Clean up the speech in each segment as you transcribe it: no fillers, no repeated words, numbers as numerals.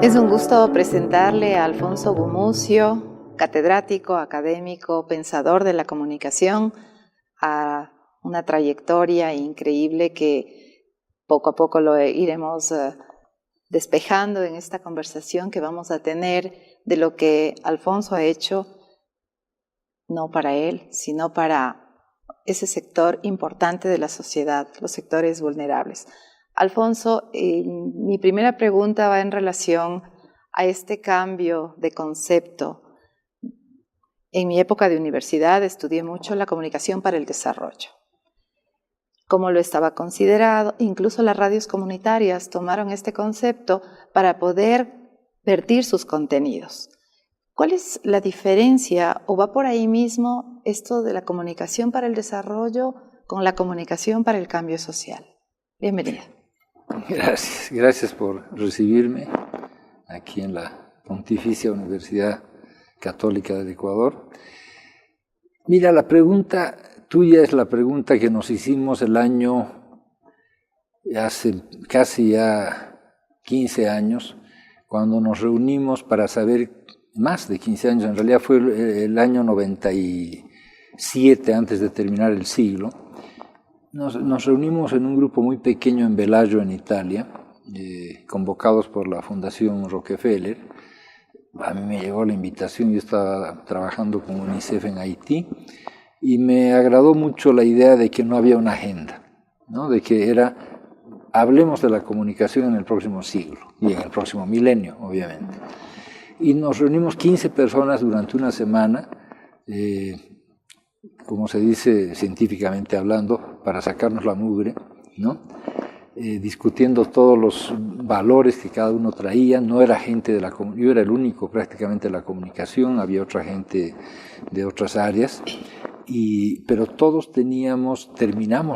Es un gusto presentarle a Alfonso Gumucio, catedrático, académico, pensador de la comunicación, a una trayectoria increíble que poco a poco lo iremos despejando en esta conversación que vamos a tener de lo que Alfonso ha hecho, no para él, sino para ese sector importante de la sociedad, los sectores vulnerables. Alfonso, mi primera pregunta va en relación a este cambio de concepto. En mi época de universidad estudié mucho la comunicación para el desarrollo. Como lo estaba considerado, incluso las radios comunitarias tomaron este concepto para poder vertir sus contenidos. ¿Cuál es la diferencia, o va por ahí mismo, esto de la comunicación para el desarrollo con la comunicación para el cambio social? Bienvenida. Gracias por recibirme aquí en la Pontificia Universidad Católica del Ecuador. Mira, la pregunta tuya es la pregunta que nos hicimos el año, hace casi ya 15 años, cuando nos reunimos para saber, más de 15 años, en realidad fue el año 97, antes de terminar el siglo. Nos reunimos en un grupo muy pequeño en Bellagio, en Italia, convocados por la Fundación Rockefeller. A mí me llegó la invitación, yo estaba trabajando con UNICEF en Haití, y me agradó mucho la idea de que no había una agenda, ¿no? De que era, hablemos de la comunicación en el próximo siglo, y en el próximo milenio, obviamente. Y nos reunimos 15 personas durante una semana, como se dice científicamente hablando, para sacarnos la mugre, ¿no? Discutiendo todos los valores que cada uno traía. No era gente de la comunicación, yo era el único prácticamente de la comunicación, había otra gente de otras áreas, pero todos terminamos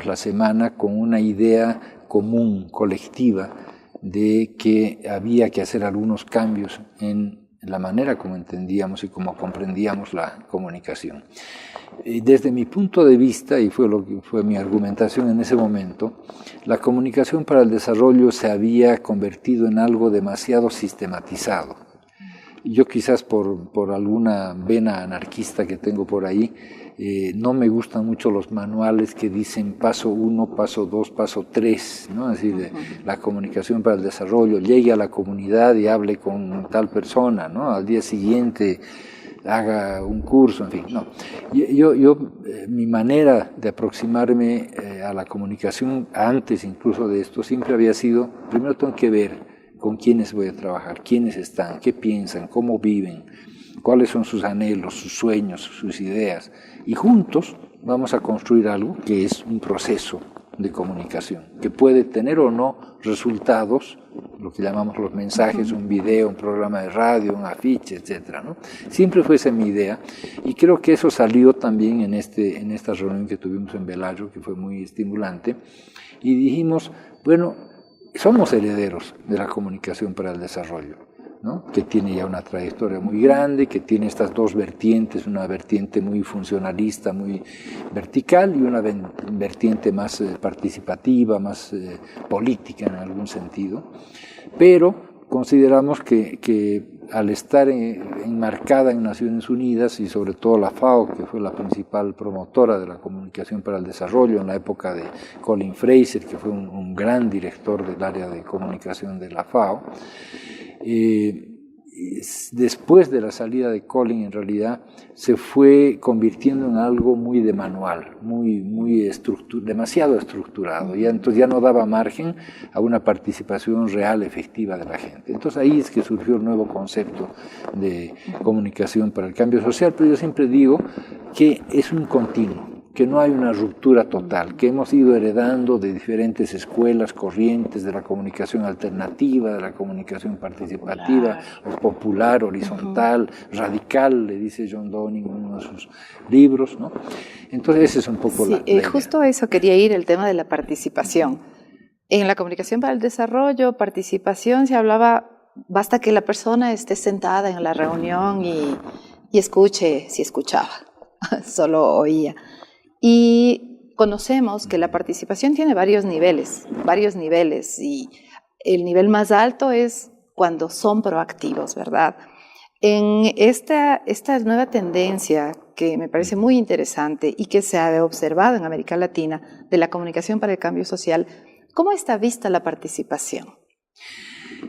la semana con una idea común, colectiva, de que había que hacer algunos cambios en la manera como entendíamos y como comprendíamos la comunicación. Desde mi punto de vista, y fue lo que fue mi argumentación en ese momento, la comunicación para el desarrollo se había convertido en algo demasiado sistematizado. Yo quizás por alguna vena anarquista que tengo por ahí, no me gustan mucho los manuales que dicen paso 1, paso 2, paso 3, ¿no? Es decir, la comunicación para el desarrollo, llegue a la comunidad y hable con tal persona, ¿no? Al día siguiente haga un curso, en fin, no. Mi manera de aproximarme a la comunicación, antes incluso de esto, siempre había sido, primero tengo que ver con quiénes voy a trabajar, quiénes están, qué piensan, cómo viven, cuáles son sus anhelos, sus sueños, sus ideas, y juntos vamos a construir algo que es un proceso de comunicación, que puede tener o no resultados, lo que llamamos los mensajes, un video, un programa de radio, un afiche, etcétera, ¿no? Siempre fue esa mi idea, y creo que eso salió también en esta reunión que tuvimos en Bellagio, que fue muy estimulante, y dijimos, bueno, somos herederos de la comunicación para el desarrollo, ¿no? Que tiene ya una trayectoria muy grande, que tiene estas dos vertientes, una vertiente muy funcionalista, muy vertical, y una vertiente más participativa, más política en algún sentido, pero consideramos que al estar enmarcada en Naciones Unidas, y sobre todo la FAO, que fue la principal promotora de la comunicación para el desarrollo en la época de Colin Fraser, que fue un gran director del área de comunicación de la FAO, después de la salida de Colin, en realidad, se fue convirtiendo en algo muy de manual, demasiado estructurado. Entonces ya no daba margen a una participación real, efectiva de la gente. Entonces ahí es que surgió el nuevo concepto de comunicación para el cambio social, pero yo siempre digo que es un continuo, que no hay una ruptura total, que hemos ido heredando de diferentes escuelas, corrientes de la comunicación alternativa, de la comunicación participativa, o popular, horizontal, radical, le dice John Downing en uno de sus libros, ¿no? Entonces ese es un poco la idea. Justo a eso quería ir, el tema de la participación. En la comunicación para el desarrollo, participación, se hablaba, basta que la persona esté sentada en la reunión y escuche, si escuchaba, solo oía. Y conocemos que la participación tiene varios niveles, y el nivel más alto es cuando son proactivos, ¿verdad? En esta nueva tendencia que me parece muy interesante y que se ha observado en América Latina de la comunicación para el cambio social, ¿cómo está vista la participación?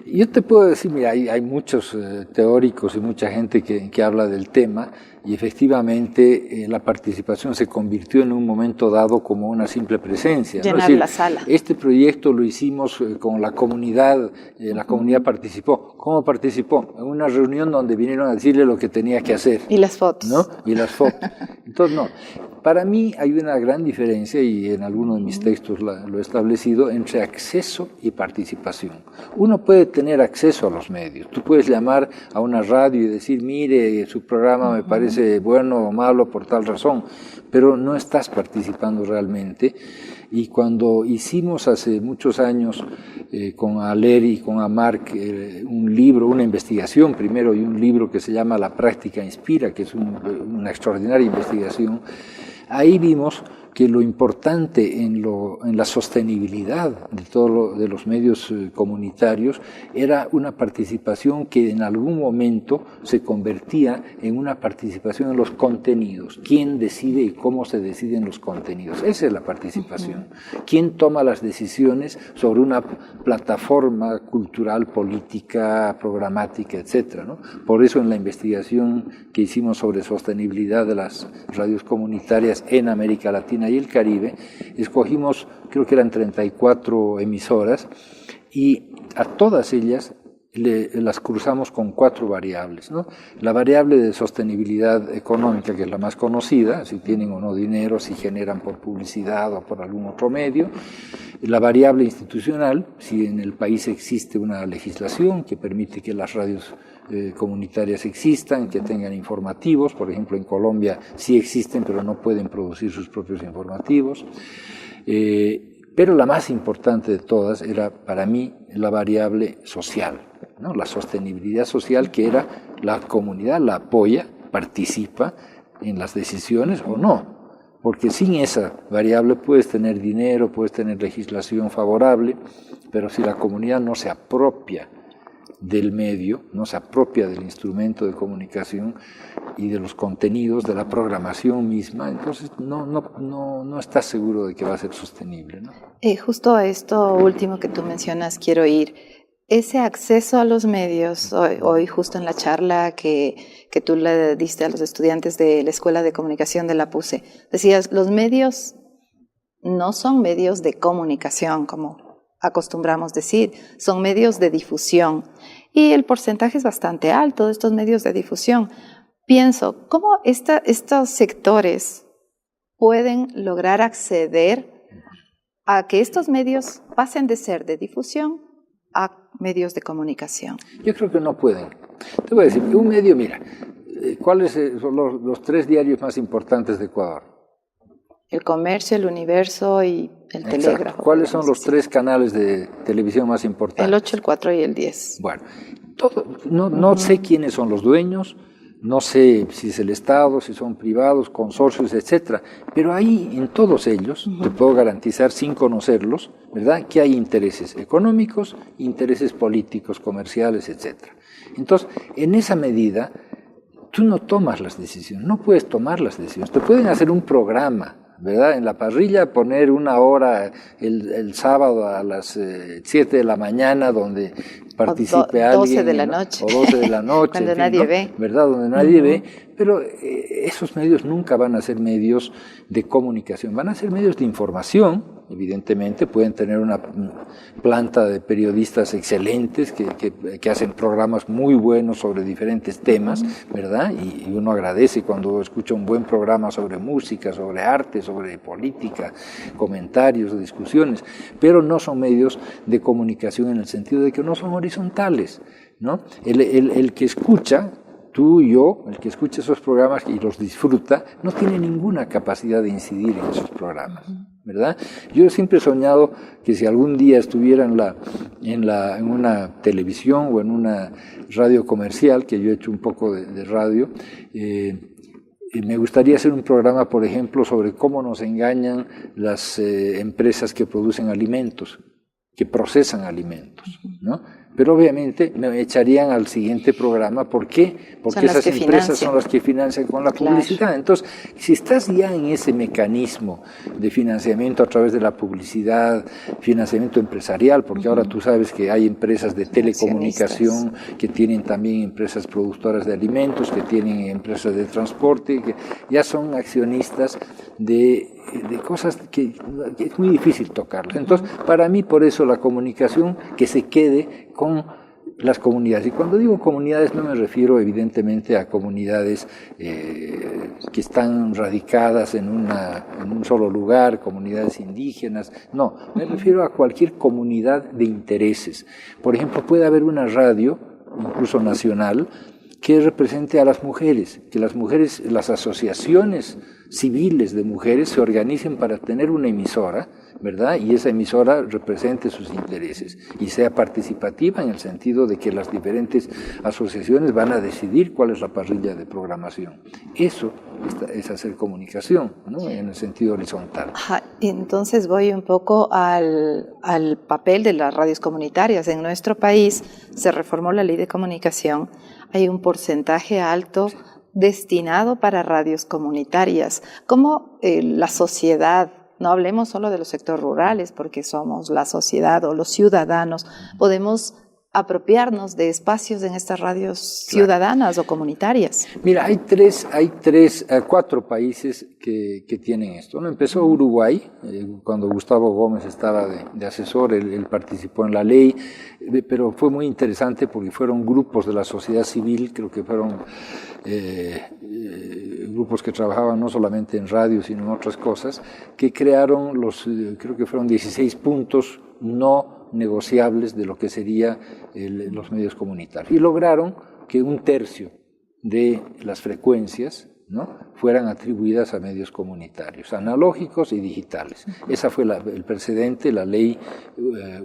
Yo te puedo decir, mira, hay muchos teóricos y mucha gente que habla del tema, y efectivamente la participación se convirtió en un momento dado como una simple presencia. Llenar ¿no? Es decir, la sala. Este proyecto lo hicimos con la comunidad participó. ¿Cómo participó? En una reunión donde vinieron a decirle lo que tenía que hacer. Y las fotos. ¿No? Y las fotos. Entonces, no. Para mí hay una gran diferencia, y en algunos de mis textos lo he establecido, entre acceso y participación. Uno puede tener acceso a los medios. Tú puedes llamar a una radio y decir, mire, su programa me parece bueno o malo por tal razón, pero no estás participando realmente. Y cuando hicimos hace muchos años con Aler y con Amarc un libro, una investigación primero, y un libro que se llama La práctica inspira, que es una extraordinaria investigación, ahí vimos que lo importante en la sostenibilidad de los medios comunitarios era una participación que en algún momento se convertía en una participación en los contenidos. ¿Quién decide y cómo se deciden los contenidos? Esa es la participación. ¿Quién toma las decisiones sobre una plataforma cultural, política, programática, etcétera, ¿no? Por eso en la investigación que hicimos sobre sostenibilidad de las radios comunitarias en América Latina y el Caribe, escogimos, creo que eran 34 emisoras, y a todas ellas las cruzamos con 4 variables, ¿no? La variable de sostenibilidad económica, que es la más conocida, si tienen o no dinero, si generan por publicidad o por algún otro medio. La variable institucional, si en el país existe una legislación que permite que las radios comunitarias existan, que tengan informativos. Por ejemplo, en Colombia sí existen, pero no pueden producir sus propios informativos. Pero la más importante de todas era para mí la variable social, ¿no? La sostenibilidad social, que era la comunidad la apoya, participa en las decisiones o no. Porque sin esa variable puedes tener dinero, puedes tener legislación favorable, pero si la comunidad no se apropia del medio, no se apropia del instrumento de comunicación y de los contenidos, de la programación misma, entonces no estás seguro de que va a ser sostenible, ¿no? Justo a esto último que tú mencionas quiero ir. Ese acceso a los medios, hoy justo en la charla que tú le diste a los estudiantes de la Escuela de Comunicación de la PUCE, decías, los medios no son medios de comunicación, como acostumbramos decir, son medios de difusión. Y el porcentaje es bastante alto de estos medios de difusión. Pienso, ¿cómo estos sectores pueden lograr acceder a que estos medios pasen de ser de difusión a medios de comunicación? Yo creo que no pueden. Te voy a decir, un medio, mira, ¿cuáles son los 3 diarios más importantes de Ecuador? El Comercio, el Universo y el Telégrafo. ¿Cuáles son los 3 canales de televisión más importantes? El 8, el 4 y el 10. Bueno, no sé quiénes son los dueños, no sé si es el Estado, si son privados, consorcios, etcétera, pero ahí en todos ellos, te puedo garantizar sin conocerlos, ¿verdad?, que hay intereses económicos, intereses políticos, comerciales, etcétera. Entonces, en esa medida, tú no tomas las decisiones, no puedes tomar las decisiones, te pueden hacer un programa, ¿verdad? En la parrilla poner 1 hora el sábado a las 7 de la mañana donde participe alguien. 12 de la noche. O 12 de la noche. Cuando nadie ve. ¿Verdad? Donde nadie ve. Pero esos medios nunca van a ser medios de comunicación, van a ser medios de información. Evidentemente pueden tener una planta de periodistas excelentes que hacen programas muy buenos sobre diferentes temas, ¿verdad? Y uno agradece cuando escucha un buen programa sobre música, sobre arte, sobre política, comentarios, discusiones, pero no son medios de comunicación en el sentido de que no son horizontales, ¿no? El que escucha, tú y yo, el que escucha esos programas y los disfruta, no tiene ninguna capacidad de incidir en esos programas, ¿verdad? Yo siempre he soñado que si algún día estuviera en una televisión o en una radio comercial, que yo he hecho un poco de radio, me gustaría hacer un programa, por ejemplo, sobre cómo nos engañan las empresas que producen alimentos, que procesan alimentos, ¿no? Pero obviamente me echarían al siguiente programa. ¿Por qué? Porque esas empresas son las que financian con la publicidad. Entonces, si estás ya en ese mecanismo de financiamiento a través de la publicidad, financiamiento empresarial, porque ahora tú sabes que hay empresas de telecomunicación que tienen también empresas productoras de alimentos, que tienen empresas de transporte, que ya son accionistas de cosas que es muy difícil tocarlas. Entonces, para mí, por eso la comunicación que se quede con las comunidades. Y cuando digo comunidades no me refiero evidentemente a comunidades que están radicadas en un solo lugar, comunidades indígenas, no, me refiero a cualquier comunidad de intereses. Por ejemplo, puede haber una radio, incluso nacional, que represente a las mujeres, que las asociaciones civiles de mujeres se organicen para tener una emisora, ¿verdad? Y esa emisora represente sus intereses y sea participativa en el sentido de que las diferentes asociaciones van a decidir cuál es la parrilla de programación. Eso es hacer comunicación, ¿no? En el sentido horizontal. Ajá. Entonces voy un poco al papel de las radios comunitarias. En nuestro país se reformó la ley de comunicación. Hay un porcentaje alto destinado para radios comunitarias. ¿Cómo la sociedad, no hablemos solo de los sectores rurales, porque somos la sociedad o los ciudadanos, podemos apropiarnos de espacios en estas radios ciudadanas o comunitarias? Mira, hay cuatro países que tienen esto, ¿no? Empezó Uruguay, cuando Gustavo Gómez estaba de asesor, él participó en la ley, pero fue muy interesante porque fueron grupos de la sociedad civil, creo que fueron grupos que trabajaban no solamente en radio, sino en otras cosas, que crearon creo que fueron 16 puntos no negociables de lo que serían los medios comunitarios. Y lograron que 1/3 de las frecuencias, ¿no?, fueran atribuidas a medios comunitarios, analógicos y digitales. Esa fue el precedente, la ley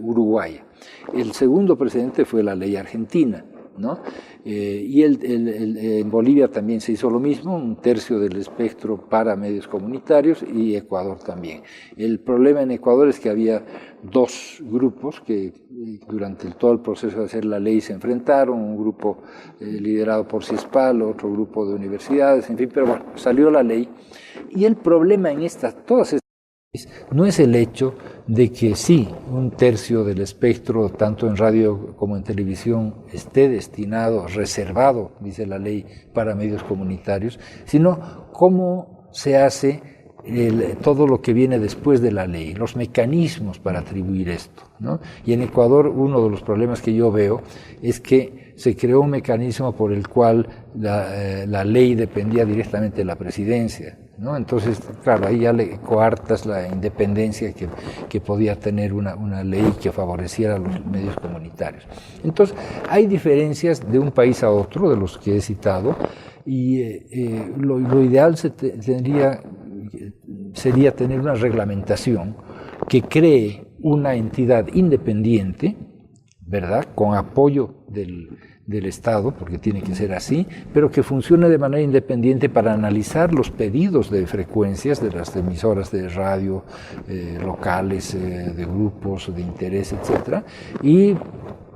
uruguaya. El segundo precedente fue la ley argentina, ¿no? Y en Bolivia también se hizo lo mismo, 1/3 del espectro para medios comunitarios, y Ecuador también. El problema en Ecuador es que había dos grupos que durante todo el proceso de hacer la ley se enfrentaron, un grupo liderado por CIESPAL, otro grupo de universidades, en fin, pero bueno, salió la ley. Y el problema en todas estas no es el hecho de que sí, 1/3 del espectro, tanto en radio como en televisión, esté destinado, reservado, dice la ley, para medios comunitarios, sino cómo se hace todo lo que viene después de la ley, los mecanismos para atribuir esto, ¿no? Y en Ecuador uno de los problemas que yo veo es que se creó un mecanismo por el cual la ley dependía directamente de la presidencia, ¿no? Entonces, claro, ahí ya le coartas la independencia que podía tener una ley que favoreciera a los medios comunitarios. Entonces, hay diferencias de un país a otro, de los que he citado, y lo ideal sería tener una reglamentación que cree una entidad independiente, ¿verdad?, con apoyo del Estado, porque tiene que ser así, pero que funcione de manera independiente para analizar los pedidos de frecuencias de las emisoras de radio locales, de grupos de interés, etcétera, y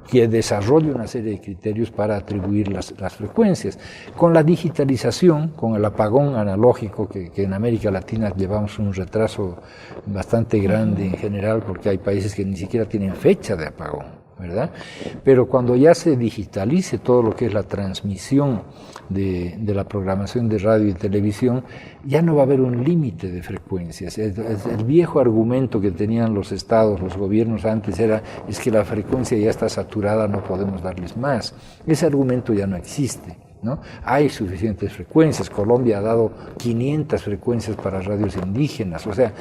que desarrolle una serie de criterios para atribuir las frecuencias. Con la digitalización, con el apagón analógico, que en América Latina llevamos un retraso bastante grande en general, porque hay países que ni siquiera tienen fecha de apagón, ¿verdad? Pero cuando ya se digitalice todo lo que es la transmisión de la programación de radio y televisión, ya no va a haber un límite de frecuencias. El viejo argumento que tenían los estados, los gobiernos antes es que la frecuencia ya está saturada, no podemos darles más. Ese argumento ya no existe, ¿no? Hay suficientes frecuencias. Colombia ha dado 500 frecuencias para radios indígenas, o sea,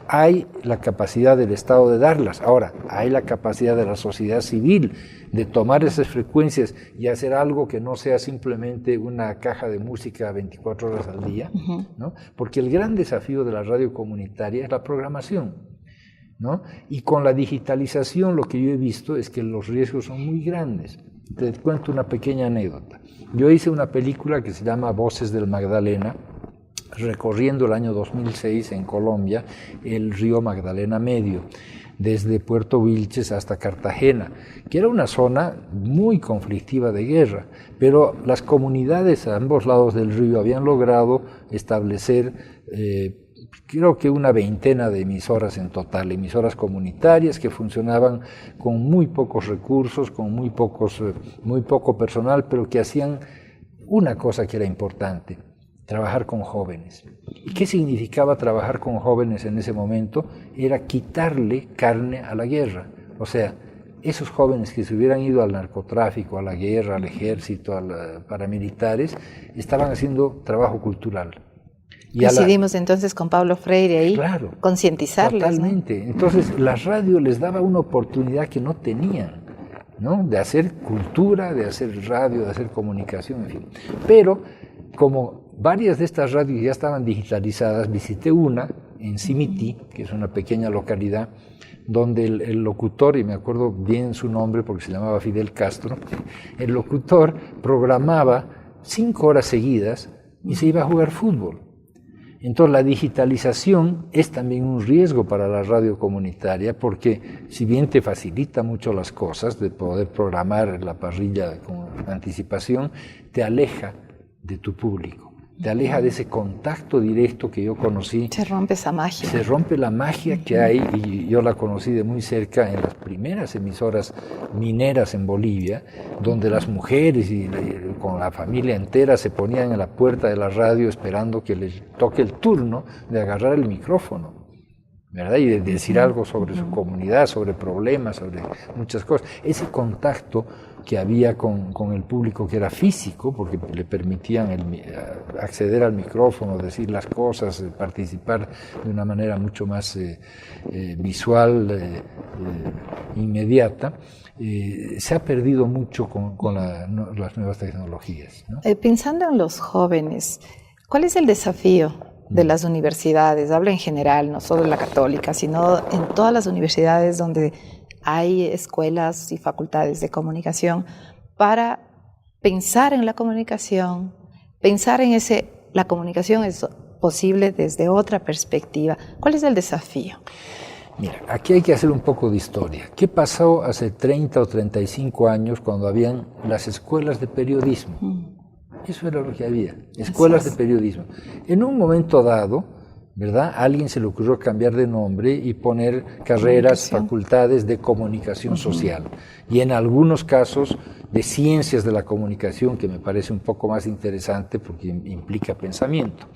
hay la capacidad del Estado de darlas. Ahora, hay la capacidad de la sociedad civil de tomar esas frecuencias y hacer algo que no sea simplemente una caja de música 24 horas al día, ¿no? Porque el gran desafío de la radio comunitaria es la programación, ¿no? Y con la digitalización lo que yo he visto es que los riesgos son muy grandes. Te cuento una pequeña anécdota. Yo hice una película que se llama Voces del Magdalena, recorriendo el año 2006 en Colombia el río Magdalena Medio. desde Puerto Wilches hasta Cartagena, que era una zona muy conflictiva de guerra, pero las comunidades a ambos lados del río habían logrado establecer creo que una veintena de emisoras en total, emisoras comunitarias que funcionaban con muy pocos recursos, con muy poco personal, pero que hacían una cosa que era importante: trabajar con jóvenes. ¿Y qué significaba trabajar con jóvenes en ese momento? Era quitarle carne a la guerra. O sea, esos jóvenes que se hubieran ido al narcotráfico, a la guerra, al ejército, a los paramilitares, estaban haciendo trabajo cultural. Decidimos entonces con Paulo Freire ahí, claro, concientizarles. Totalmente. ¿No? Entonces la radio les daba una oportunidad que no tenían, ¿no? De hacer cultura, de hacer radio, de hacer comunicación, en fin. Pero como varias de estas radios ya estaban digitalizadas, visité una en Simití, que es una pequeña localidad, donde el locutor, y me acuerdo bien su nombre porque se llamaba Fidel Castro, el locutor programaba 5 horas seguidas y se iba a jugar fútbol. Entonces la digitalización es también un riesgo para la radio comunitaria, porque si bien te facilita mucho las cosas de poder programar la parrilla con anticipación, te aleja de tu público, te aleja de ese contacto directo que yo conocí. Se rompe esa magia. Se rompe la magia que hay, y yo la conocí de muy cerca en las primeras emisoras mineras en Bolivia, donde las mujeres y con la familia entera se ponían en la puerta de la radio esperando que les toque el turno de agarrar el micrófono, ¿verdad? Y de decir algo sobre su comunidad, sobre problemas, sobre muchas cosas. Ese contacto que había con el público, que era físico, porque le permitían acceder al micrófono, decir las cosas, participar de una manera mucho más visual, inmediata, se ha perdido mucho con las nuevas tecnologías, ¿no? Pensando en los jóvenes, ¿cuál es el desafío de las universidades? Hablo en general, no solo en la católica, sino en todas las universidades donde hay escuelas y facultades de comunicación, para pensar en la comunicación, pensar en la comunicación es posible desde otra perspectiva. ¿Cuál es el desafío? Mira, aquí hay que hacer un poco de historia. ¿Qué pasó hace 30 o 35 años cuando habían las escuelas de periodismo? Eso era lo que había, escuelas de periodismo. En un momento dado, ¿verdad?, a alguien se le ocurrió cambiar de nombre y poner carreras, facultades de comunicación social, y en algunos casos de ciencias de la comunicación, que me parece un poco más interesante porque implica pensamiento.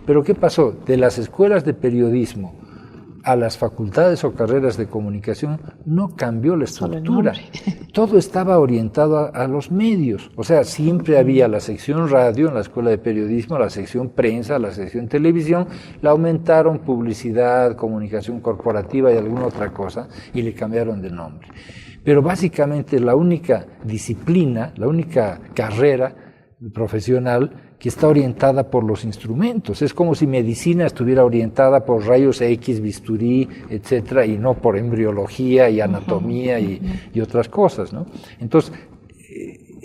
Pero ¿qué pasó? De las escuelas de periodismo a las facultades o carreras de comunicación no cambió la estructura. Todo estaba orientado a los medios. O sea, siempre había la sección radio en la escuela de periodismo, la sección prensa, la sección televisión, la aumentaron publicidad, comunicación corporativa y alguna otra cosa, y le cambiaron de nombre. Pero básicamente la única disciplina, la única carrera profesional que está orientada por los instrumentos. Es como si medicina estuviera orientada por rayos X, bisturí, etcétera, y no por embriología y anatomía y otras cosas, ¿no? Entonces,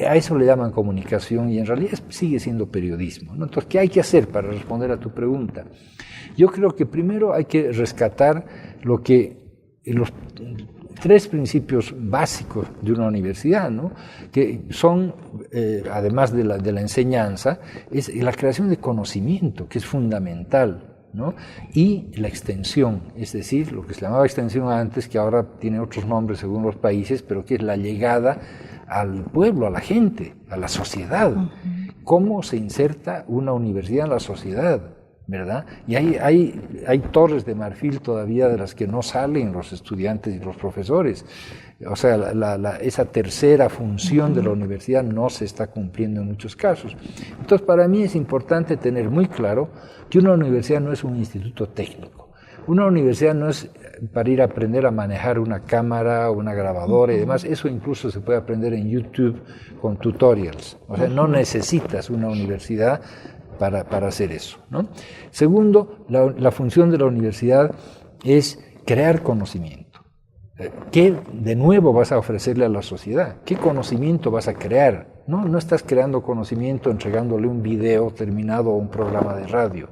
a eso le llaman comunicación, y en realidad sigue siendo periodismo, ¿no? Entonces, ¿qué hay que hacer para responder a tu pregunta? Yo creo que primero hay que rescatar lo que los 3 principios básicos de una universidad, ¿no?, que son, además de la enseñanza, es la creación de conocimiento, que es fundamental, ¿no?, y la extensión, es decir, lo que se llamaba extensión antes, que ahora tiene otros nombres según los países, pero que es la llegada al pueblo, a la gente, a la sociedad. ¿Cómo se inserta una universidad en la sociedad? ¿Verdad? Y hay torres de marfil todavía de las que no salen los estudiantes y los profesores. O sea, esa tercera función de la universidad no se está cumpliendo en muchos casos. Entonces, para mí es importante tener muy claro que una universidad no es un instituto técnico. Una universidad no es para ir a aprender a manejar una cámara, una grabadora y demás. Eso incluso se puede aprender en YouTube con tutorials. O sea, no necesitas una universidad para hacer eso, ¿no? Segundo, la función de la universidad es crear conocimiento. ¿Qué de nuevo vas a ofrecerle a la sociedad? ¿Qué conocimiento vas a crear? No estás creando conocimiento entregándole un video terminado o un programa de radio,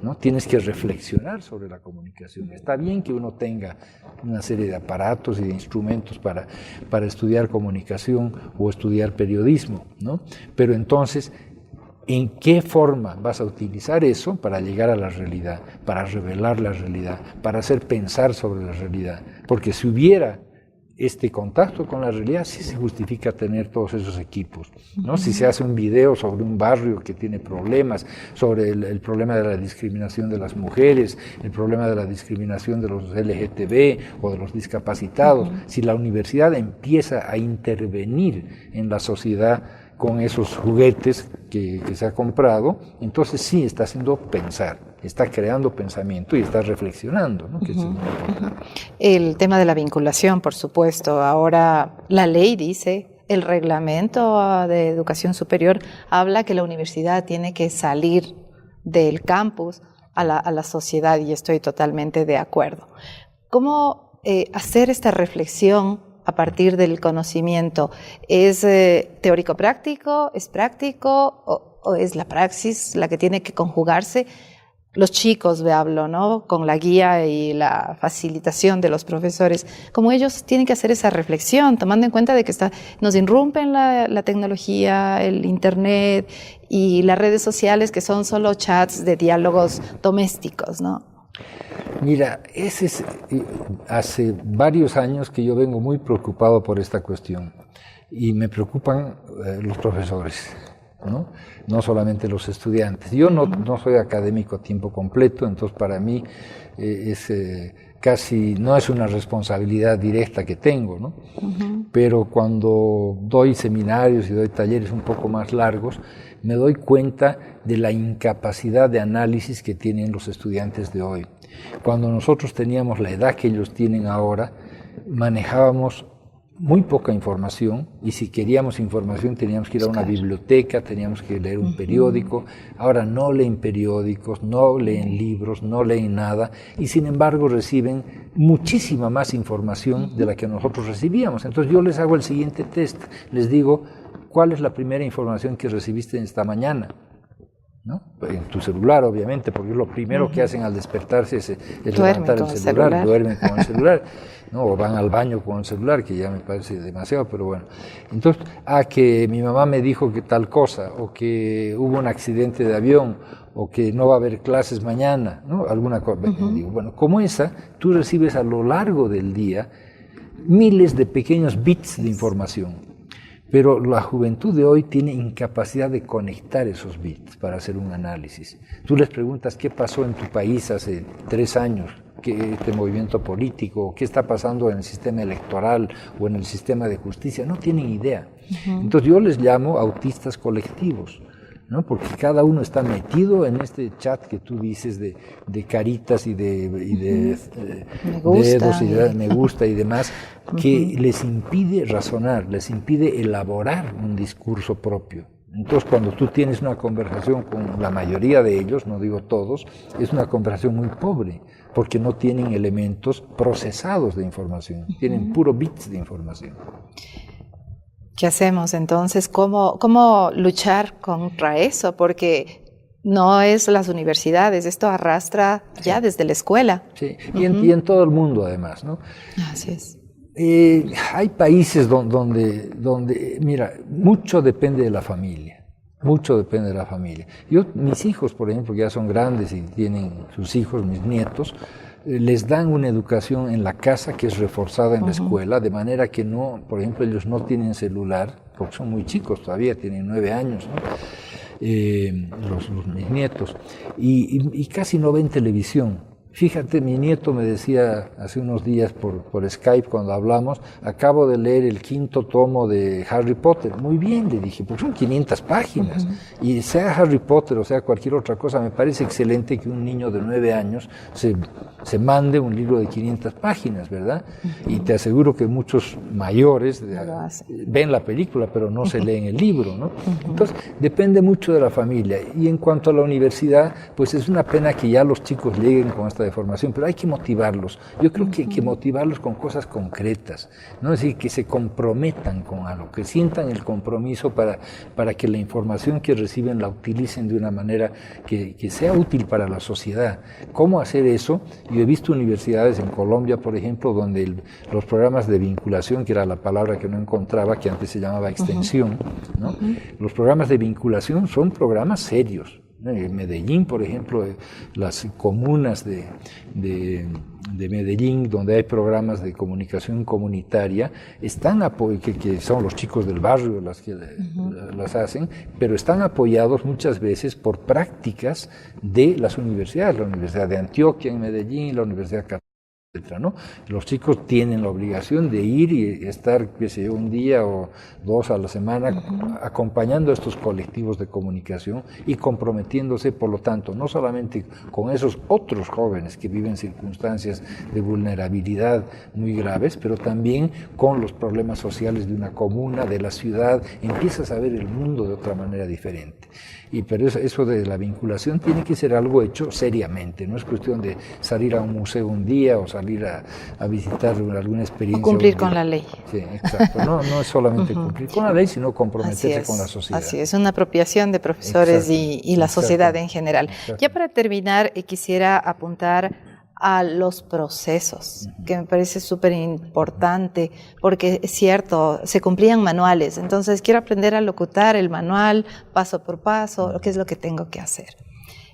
¿no? Tienes que reflexionar sobre la comunicación. Está bien que uno tenga una serie de aparatos y de instrumentos para estudiar comunicación o estudiar periodismo, ¿no? Pero entonces, ¿en qué forma vas a utilizar eso para llegar a la realidad, para revelar la realidad, para hacer pensar sobre la realidad? Porque si hubiera este contacto con la realidad, sí se justifica tener todos esos equipos, ¿no? Si se hace un video sobre un barrio que tiene problemas, sobre el problema de la discriminación de las mujeres, el problema de la discriminación de los LGTB o de los discapacitados, si la universidad empieza a intervenir en la sociedad con esos juguetes que se ha comprado, entonces sí está haciendo pensar, está creando pensamiento y está reflexionando, ¿no? Que es muy importante. El tema de la vinculación, por supuesto. Ahora la ley dice, el reglamento de educación superior habla que la universidad tiene que salir del campus a la sociedad, y estoy totalmente de acuerdo. ¿Cómo hacer esta reflexión a partir del conocimiento? ¿Es teórico-práctico? ¿Es práctico? ¿O es la praxis la que tiene que conjugarse? Los chicos, hablo, ¿no? Con la guía y la facilitación de los profesores, como ellos tienen que hacer esa reflexión, tomando en cuenta de que nos irrumpen la tecnología, el internet y las redes sociales, que son solo chats de diálogos domésticos, ¿no? Mira, hace varios años que yo vengo muy preocupado por esta cuestión, y me preocupan los profesores, no solamente los estudiantes. Yo no soy académico a tiempo completo, entonces para mí casi no es una responsabilidad directa que tengo, ¿no? Pero cuando doy seminarios y doy talleres un poco más largos, me doy cuenta de la incapacidad de análisis que tienen los estudiantes de hoy. Cuando nosotros teníamos la edad que ellos tienen ahora, manejábamos muy poca información, y si queríamos información teníamos que ir a una biblioteca, teníamos que leer un periódico. Ahora no leen periódicos, no leen libros, no leen nada, y sin embargo reciben muchísima más información de la que nosotros recibíamos. Entonces yo les hago el siguiente test, les digo, ¿cuál es la primera información que recibiste esta mañana? ¿No? En tu celular, obviamente, porque lo primero que hacen al despertarse es levantar el celular, duermen con el celular, ¿no? O van al baño con el celular, que ya me parece demasiado, pero bueno. Entonces, que mi mamá me dijo que tal cosa, o que hubo un accidente de avión, o que no va a haber clases mañana, ¿no? Alguna cosa. Digo, bueno, como esa, tú recibes a lo largo del día miles de pequeños bits de información. Pero la juventud de hoy tiene incapacidad de conectar esos bits para hacer un análisis. Tú les preguntas qué pasó en tu país hace 3 años, este movimiento político, qué está pasando en el sistema electoral o en el sistema de justicia, no tienen idea. Entonces yo les llamo autistas colectivos, ¿no? Porque cada uno está metido en este chat que tú dices de caritas y de dedos y de me gusta y demás, que les impide razonar, les impide elaborar un discurso propio. Entonces, cuando tú tienes una conversación con la mayoría de ellos, no digo todos, es una conversación muy pobre, porque no tienen elementos procesados de información, tienen puro bits de información. ¿Qué hacemos entonces? ¿Cómo luchar contra eso? Porque no es las universidades, esto arrastra ya desde la escuela. Sí, y en todo el mundo además, ¿no? Así es. Hay países donde, mira, mucho depende de la familia, mucho depende de la familia. Mis hijos, por ejemplo, que ya son grandes y tienen sus hijos, mis nietos, les dan una educación en la casa que es reforzada en la escuela, de manera que no, por ejemplo, ellos no tienen celular, porque son muy chicos todavía, tienen 9 años, ¿no? Mis nietos, y casi no ven televisión. Fíjate, mi nieto me decía hace unos días por Skype cuando hablamos, acabo de leer el 5º tomo de Harry Potter. Muy bien, le dije, porque son 500 páginas. Y sea Harry Potter o sea cualquier otra cosa, me parece excelente que un niño de 9 años se mande un libro de 500 páginas, ¿verdad? Y te aseguro que muchos mayores ven la película, pero no se leen el libro, ¿no? Entonces, depende mucho de la familia. Y en cuanto a la universidad, pues es una pena que ya los chicos lleguen con esta de formación, pero hay que motivarlos. Yo creo que hay que motivarlos con cosas concretas, ¿no? Es decir, que se comprometan con algo, que sientan el compromiso para que la información que reciben la utilicen de una manera que sea útil para la sociedad. ¿Cómo hacer eso? Yo he visto universidades en Colombia, por ejemplo, donde los programas de vinculación, que era la palabra que no encontraba, que antes se llamaba extensión, ¿no? Los programas de vinculación son programas serios. En Medellín, por ejemplo, las comunas de Medellín, donde hay programas de comunicación comunitaria, están que son los chicos del barrio los que las hacen, pero están apoyados muchas veces por prácticas de las universidades, la Universidad de Antioquia en Medellín, la Universidad Católica, ¿no? Los chicos tienen la obligación de ir y estar, qué sé yo, un día o dos a la semana acompañando a estos colectivos de comunicación y comprometiéndose, por lo tanto, no solamente con esos otros jóvenes que viven circunstancias de vulnerabilidad muy graves, pero también con los problemas sociales de una comuna, de la ciudad. Empiezas a ver el mundo de otra manera diferente. Pero eso de la vinculación tiene que ser algo hecho seriamente, no es cuestión de salir a un museo un día o salir a visitar alguna experiencia. O cumplir con la ley. Sí, exacto. No es solamente cumplir con la ley, sino comprometerse con la sociedad. Así es, una apropiación de profesores y la sociedad en general. Ya para terminar, quisiera apuntar a los procesos, que me parece súper importante, porque es cierto, se cumplían manuales, entonces quiero aprender a locutar el manual paso por paso, qué es lo que tengo que hacer.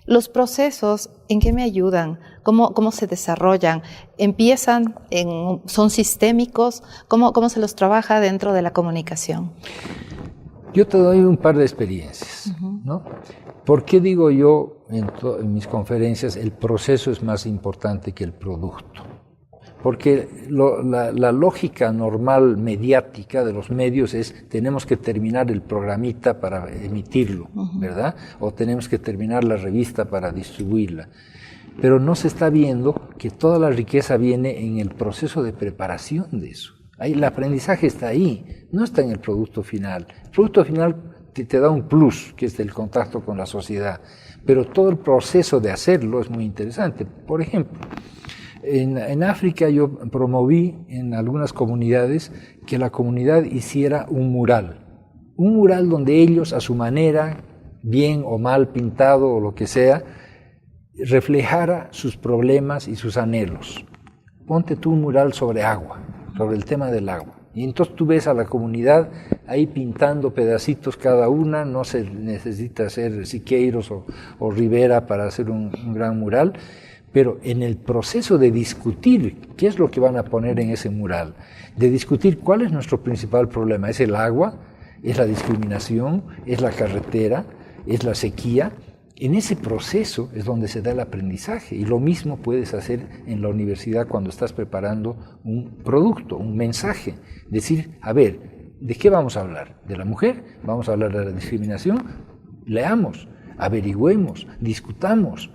Los procesos, ¿en qué me ayudan? ¿Cómo se desarrollan? ¿Son sistémicos? ¿Cómo se los trabaja dentro de la comunicación? Yo te doy un par de experiencias, ¿no? ¿Por qué digo yo en mis conferencias el proceso es más importante que el producto? Porque la lógica normal mediática de los medios es tenemos que terminar el programita para emitirlo, ¿verdad? O tenemos que terminar la revista para distribuirla. Pero no se está viendo que toda la riqueza viene en el proceso de preparación de eso. Ahí, el aprendizaje está ahí, no está en el producto final. El producto final te da un plus, que es el contacto con la sociedad, pero todo el proceso de hacerlo es muy interesante. Por ejemplo, en África yo promoví en algunas comunidades que la comunidad hiciera un mural donde ellos a su manera, bien o mal pintado o lo que sea, reflejara sus problemas y sus anhelos. Ponte tú un mural sobre agua, sobre el tema del agua. Y entonces tú ves a la comunidad ahí pintando pedacitos cada una, no se necesita hacer Siqueiros o Rivera para hacer un gran mural, pero en el proceso de discutir qué es lo que van a poner en ese mural, de discutir cuál es nuestro principal problema, ¿es el agua? ¿Es la discriminación? ¿Es la carretera? ¿Es la sequía? En ese proceso es donde se da el aprendizaje y lo mismo puedes hacer en la universidad cuando estás preparando un producto, un mensaje. Decir, a ver, ¿de qué vamos a hablar? ¿De la mujer? ¿Vamos a hablar de la discriminación? Leamos, averigüemos, discutamos,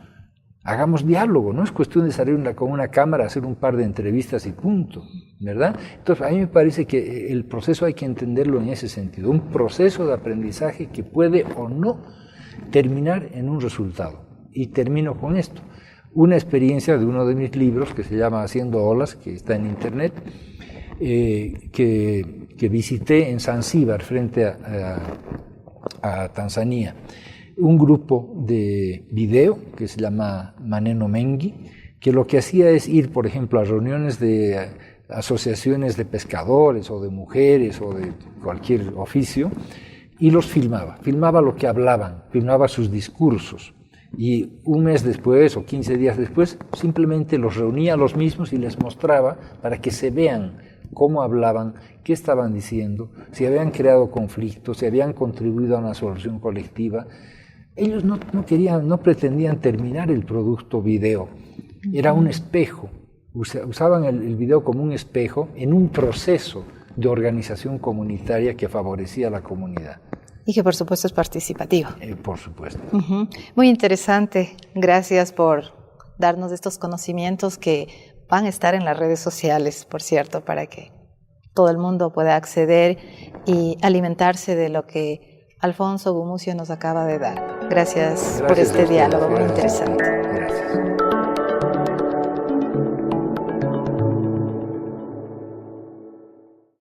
hagamos diálogo. No es cuestión de salir con una cámara, hacer un par de entrevistas y punto, ¿verdad? Entonces a mí me parece que el proceso hay que entenderlo en ese sentido, un proceso de aprendizaje que puede o no terminar en un resultado. Y termino con esto. Una experiencia de uno de mis libros que se llama Haciendo Olas, que está en internet, que visité en Zanzíbar, frente a Tanzania. Un grupo de video que se llama Maneno Mengi, que lo que hacía es ir, por ejemplo, a reuniones de asociaciones de pescadores o de mujeres o de cualquier oficio, y los filmaba lo que hablaban, filmaba sus discursos. Y un mes después o 15 días después simplemente los reunía a los mismos y les mostraba para que se vean cómo hablaban, qué estaban diciendo, si habían creado conflictos, si habían contribuido a una solución colectiva. Ellos no pretendían terminar el producto video, era un espejo, usaban el video como un espejo en un proceso de organización comunitaria que favorecía a la comunidad. Y que por supuesto es participativo. Por supuesto. Muy interesante. Gracias por darnos estos conocimientos que van a estar en las redes sociales, por cierto, para que todo el mundo pueda acceder y alimentarse de lo que Alfonso Gumucio nos acaba de dar. Gracias por este diálogo muy interesante. Gracias.